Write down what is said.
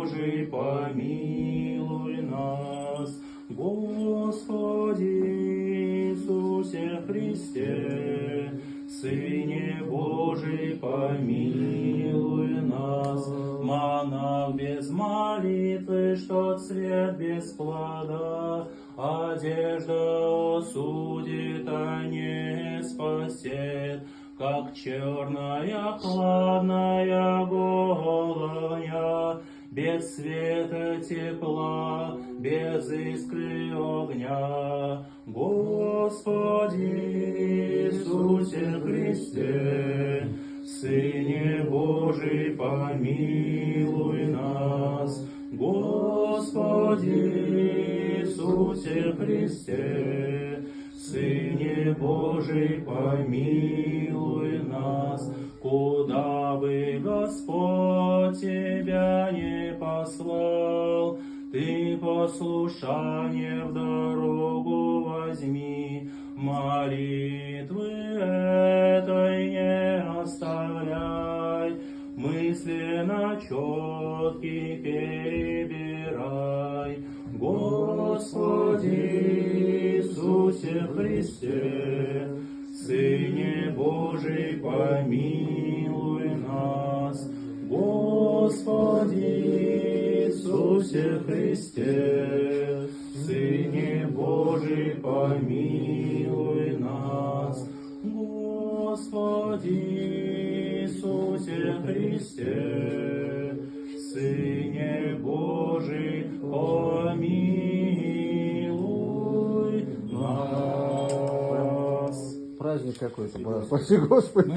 Божий, помилуй нас. Господи Иисусе Христе, Сыне Божий, помилуй нас. Монах без молитвы, что цвет без плода, одежда осудит, а не спасет, как черная хладная головня, без света тепла, без искры огня. Господи Иисусе Христе, Сыне Божий, помилуй нас. Господи Иисусе Христе, Сыне Божий, помилуй нас. Куда бы Господь тебя не послал, ты послушание в дорогу возьми, молитвы этой не оставляй, мысленно четкий перебирай. Господи Иисусе Христе, Сыне Божий, помилуй нас. Господи Иисусе Христе, Сыне Божий, помилуй нас. Господи Иисусе Христе, Сыне Божий, помилуй нас. Праздник какой-то, спаси Господи.